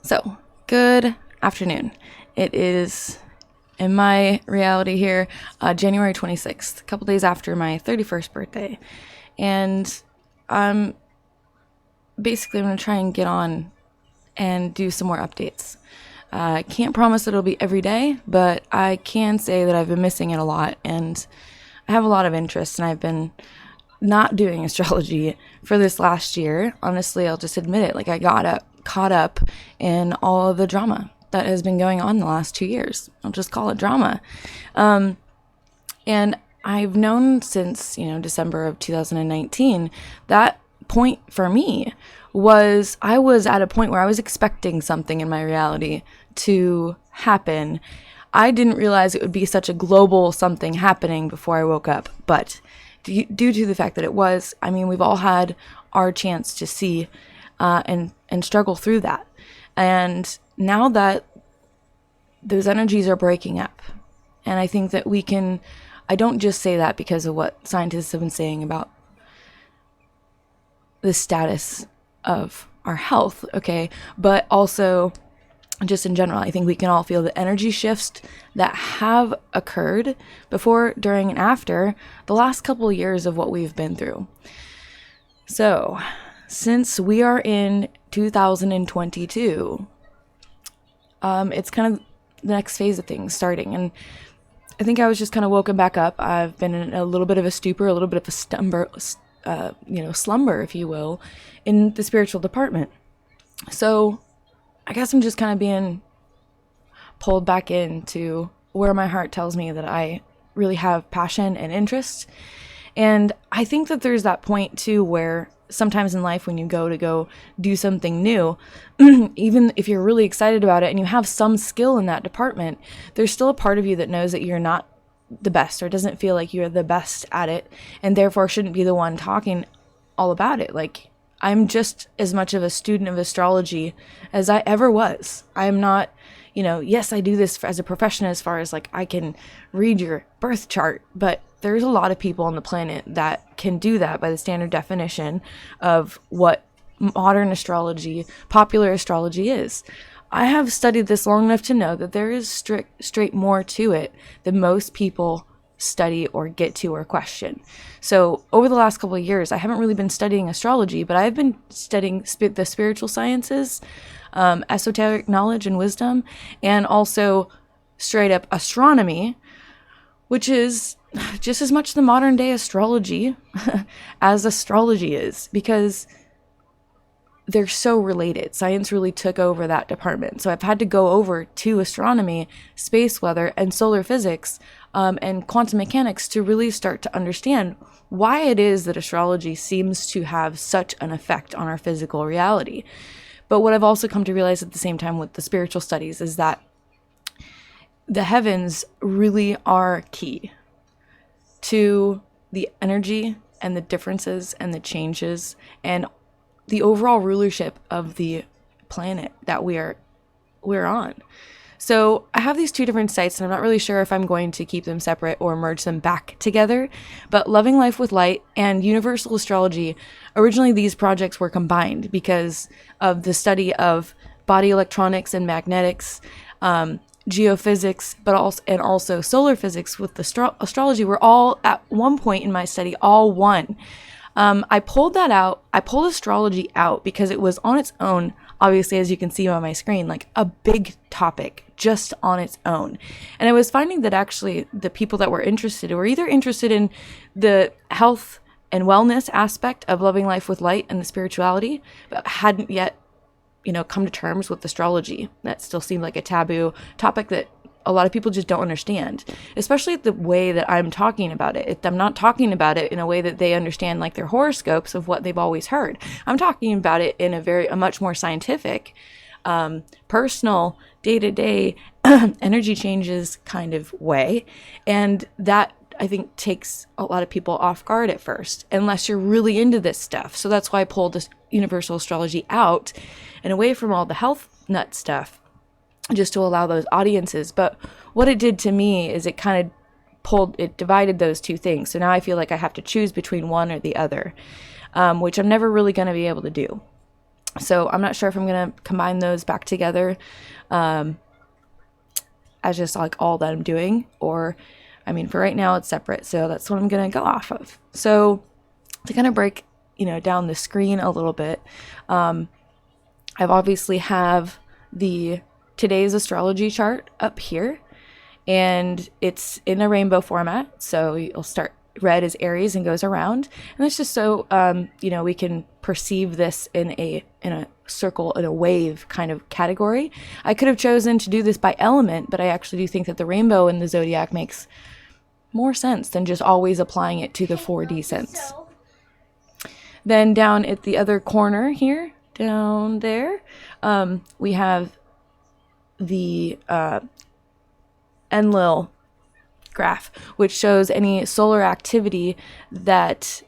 So, good afternoon. It is, in my reality here, January 26th, a couple days after my 31st birthday. And I'm basically going to try and get on and do some more updates. I can't promise that it'll be every day, but I can say that I've been missing it a lot, and I have a lot of interest, and I've been not doing astrology for this last year. Honestly, I'll just admit it. Like, I got caught up in all of the drama that has been going on the last 2 years. I'll just call it drama. And I've known since, December of 2019, that point for me was I was at a point where I was expecting something in my reality to happen. I didn't realize it would be such a global something happening before I woke up, but due to the fact that it was, we've all had our chance to see and struggle through that. And now that those energies are breaking up, and I think that I don't just say that because of what scientists have been saying about the status of our health, okay, but also just in general, I think we can all feel the energy shifts that have occurred before, during, and after the last couple of years of what we've been through. So, since we are in 2022, it's kind of the next phase of things starting. And I think I was just kind of woken back up. I've been in a little bit of a stupor, a little bit of a slumber, if you will, in the spiritual department. So I guess I'm just kind of being pulled back into where my heart tells me that I really have passion and interest. And I think that there's that point too where sometimes in life when you go do something new, even if you're really excited about it and you have some skill in that department, there's still a part of you that knows that you're not the best or doesn't feel like you're the best at it, and therefore shouldn't be the one talking all about it. Like, I'm just as much of a student of astrology as I ever was. I'm not, yes, I do this as a profession as far as like I can read your birth chart, but there's a lot of people on the planet that can do that by the standard definition of what modern astrology, popular astrology is. I have studied this long enough to know that there is straight more to it than most people study or get to or question. So over the last couple of years, I haven't really been studying astrology, but I've been studying the spiritual sciences, esoteric knowledge and wisdom, and also straight up astronomy, which is just as much the modern day astrology as astrology is, because they're so related. Science really took over that department. So I've had to go over to astronomy, space weather, and solar physics, and quantum mechanics to really start to understand why it is that astrology seems to have such an effect on our physical reality. But what I've also come to realize at the same time with the spiritual studies is that the heavens really are key to the energy and the differences and the changes and the overall rulership of the planet that we're on. So I have these two different sites, and I'm not really sure if I'm going to keep them separate or merge them back together. But Loving Life with Light and Universal Astrology, originally these projects were combined because of the study of body electronics and magnetics, geophysics, but also solar physics with the astrology were all at one point in my study, all one. I pulled that out. I pulled astrology out because it was on its own, obviously, as you can see on my screen, like a big topic just on its own. And I was finding that actually the people that were interested were either interested in the health and wellness aspect of Loving Life with Light and the spirituality, but hadn't yet, come to terms with astrology. That still seemed like a taboo topic that a lot of people just don't understand, especially the way that I'm talking about it. I'm not talking about it in a way that they understand, like their horoscopes of what they've always heard. I'm talking about it in a much more scientific, personal, day-to-day energy changes kind of way. And that, I think, takes a lot of people off guard at first, unless you're really into this stuff. So that's why I pulled this universal astrology out and away from all the health nut stuff, just to allow those audiences. But what it did to me is it divided those two things. So now I feel like I have to choose between one or the other, which I'm never really going to be able to do. So I'm not sure if I'm going to combine those back together as just like all that I'm doing, or I mean, for right now it's separate. So that's what I'm going to go off of. So to kind of break, down the screen a little bit, I've obviously have the today's astrology chart up here, and it's in a rainbow format. So you'll start red as Aries and goes around, and it's just so we can perceive this in a circle, in a wave kind of category. I could have chosen to do this by element, but I actually do think that the rainbow in the zodiac makes more sense than just always applying it to the 4D sense. Then down at the other corner here, down there, we have the Enlil graph, which shows any solar activity that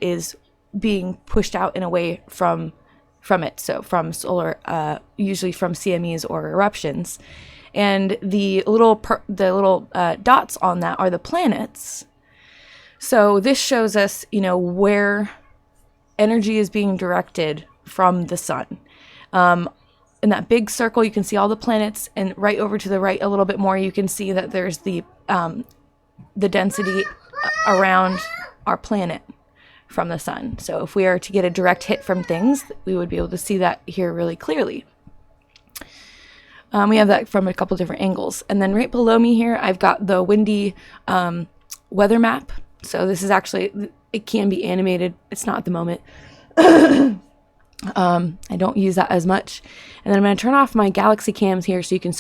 is being pushed out and away from it. So from solar, usually from CMEs or eruptions. And the little dots on that are the planets. So this shows us, where energy is being directed from the sun. In that big circle, you can see all the planets, and right over to the right a little bit more, you can see that there's the density around our planet from the sun. So if we are to get a direct hit from things, we would be able to see that here really clearly. We have that from a couple different angles. And then right below me here, I've got the windy weather map. So this is actually, it can be animated. It's not at the moment. I don't use that as much. And then I'm going to turn off my galaxy cams here so you can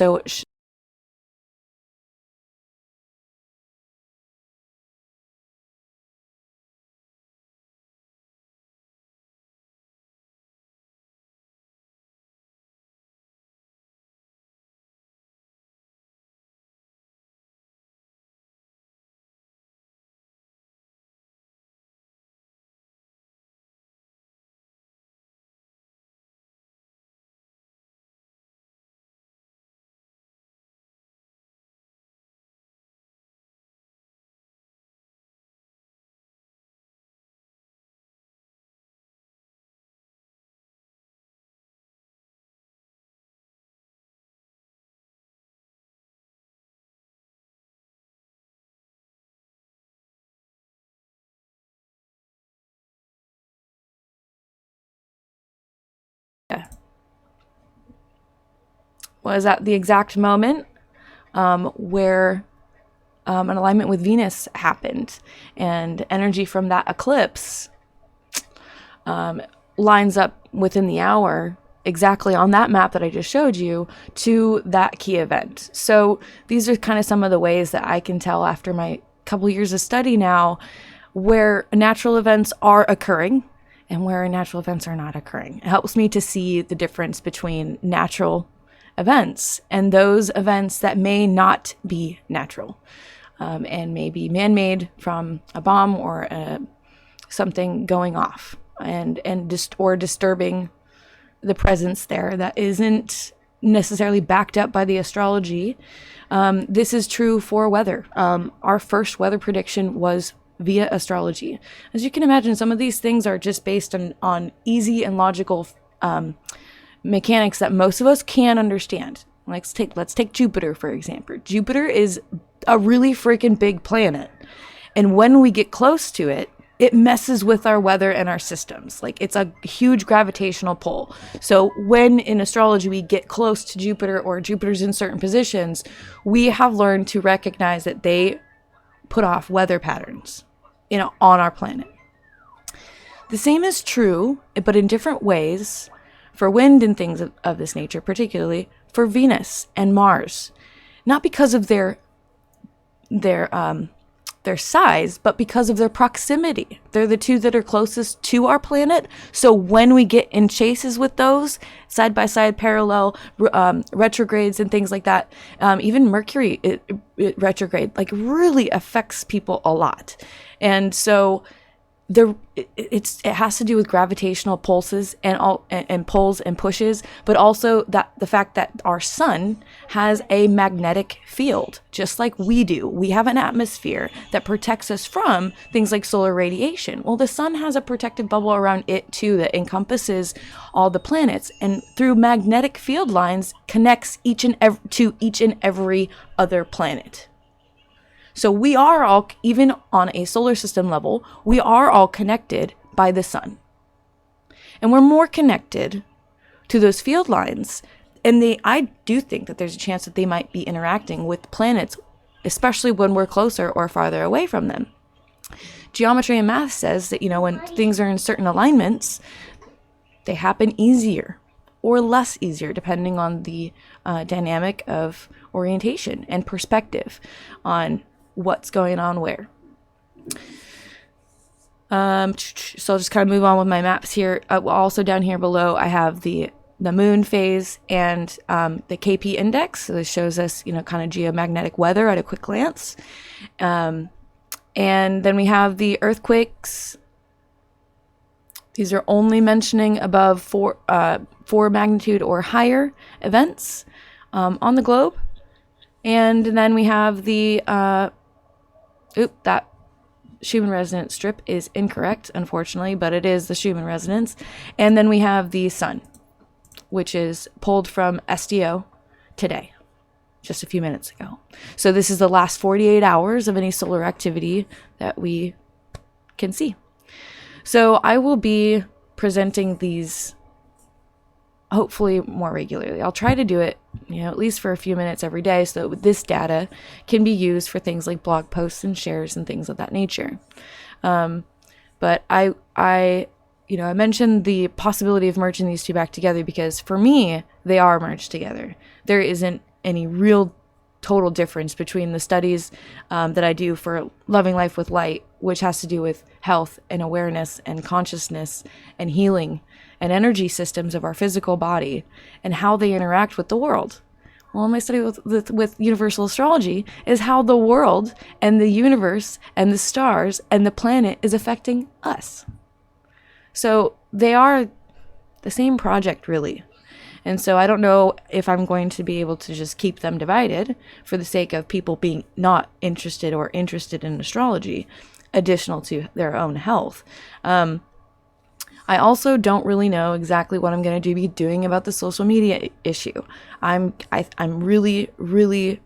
was at the exact moment where an alignment with Venus happened, and energy from that eclipse lines up within the hour exactly on that map that I just showed you to that key event. So these are kind of some of the ways that I can tell after my couple years of study now where natural events are occurring and where natural events are not occurring. It helps me to see the difference between natural events and those events that may not be natural and may be man-made from a bomb or something going off and or disturbing the presence there that isn't necessarily backed up by the astrology. This is true for weather. Our first weather prediction was via astrology. As you can imagine, some of these things are just based on easy and logical mechanics that most of us can understand. Let's take Jupiter, for example. Jupiter is a really freaking big planet. And when we get close to it, it messes with our weather and our systems. Like, it's a huge gravitational pull. So when in astrology we get close to Jupiter or Jupiter's in certain positions, we have learned to recognize that they put off weather patterns, on our planet. The same is true, but in different ways, for wind and things of this nature, particularly for Venus and Mars. Not because of their size, but because of their proximity. They're the two that are closest to our planet. So when we get in chases with those, side by side, parallel, retrogrades and things like that, even Mercury it retrograde, like, really affects people a lot. And so it has to do with gravitational pulses and all and pulls and pushes, but also that the fact that our sun has a magnetic field just like we do. We have an atmosphere that protects us from things like solar radiation. Well, the sun has a protective bubble around it too that encompasses all the planets, and through magnetic field lines connects each and every other planet. So we are all, even on a solar system level, we are all connected by the sun. And we're more connected to those field lines. And I do think that there's a chance that they might be interacting with planets, especially when we're closer or farther away from them. Geometry and math says that, when things are in certain alignments, they happen easier or less easier, depending on the dynamic of orientation and perspective on what's going on where. So I'll just kind of move on with my maps here. Also down here below, I have the moon phase and the KP index. So this shows us, kind of geomagnetic weather at a quick glance. And then we have the earthquakes. These are only mentioning above 4 magnitude or higher events on the globe. And then we have the that Schumann resonance strip is incorrect, unfortunately, but it is the Schumann resonance. And then we have the sun, which is pulled from SDO today, just a few minutes ago. So this is the last 48 hours of any solar activity that we can see. So I will be presenting these hopefully more regularly. I'll try to do it, at least for a few minutes every day, so that this data can be used for things like blog posts and shares and things of that nature. But I mentioned the possibility of merging these two back together because for me, they are merged together. There isn't any real total difference between the studies that I do for Loving Life with Light, which has to do with health and awareness and consciousness and healing and energy systems of our physical body and how they interact with the world. Well, my study with universal astrology is how the world and the universe and the stars and the planet is affecting us. So they are the same project, really. And so I don't know if I'm going to be able to just keep them divided for the sake of people being not interested or interested in astrology, additional to their own health. I also don't really know exactly what I'm going to be doing about the social media issue. I'm really, really,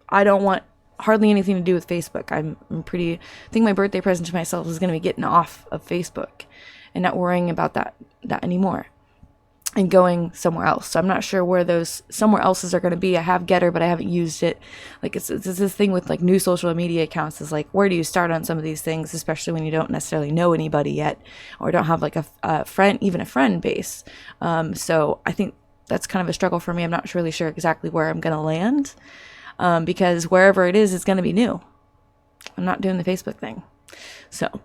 I don't want hardly anything to do with Facebook. I think my birthday present to myself is going to be getting off of Facebook and not worrying about that anymore and going somewhere else. So I'm not sure where those somewhere else's are going to be. I have Getter, but I haven't used it. Like it's this thing with like new social media accounts is like, where do you start on some of these things, especially when you don't necessarily know anybody yet or don't have like a friend, even a friend base. So I think that's kind of a struggle for me. I'm not really sure exactly where I'm going to land because wherever it is, it's going to be new. I'm not doing the Facebook thing. So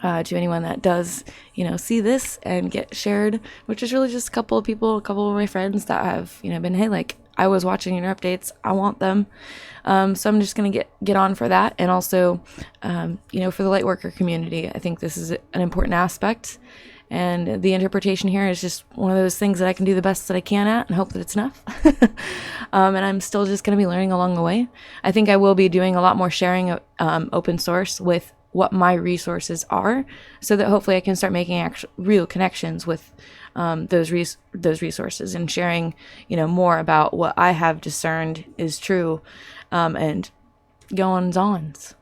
to anyone that does, see this and get shared, which is really just a couple of my friends that have, been, hey, like, I was watching your updates, I want them. So I'm just going to get on for that. And also, for the lightworker community, I think this is an important aspect. And the interpretation here is just one of those things that I can do the best that I can at and hope that it's enough. And I'm still just going to be learning along the way. I think I will be doing a lot more sharing of open source with what my resources are, so that hopefully I can start making real connections with those resources and sharing, more about what I have discerned is true, and goings-ons.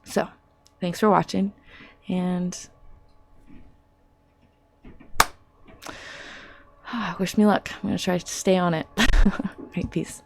So, thanks for watching, and wish me luck. I'm going to try to stay on it. All right, peace.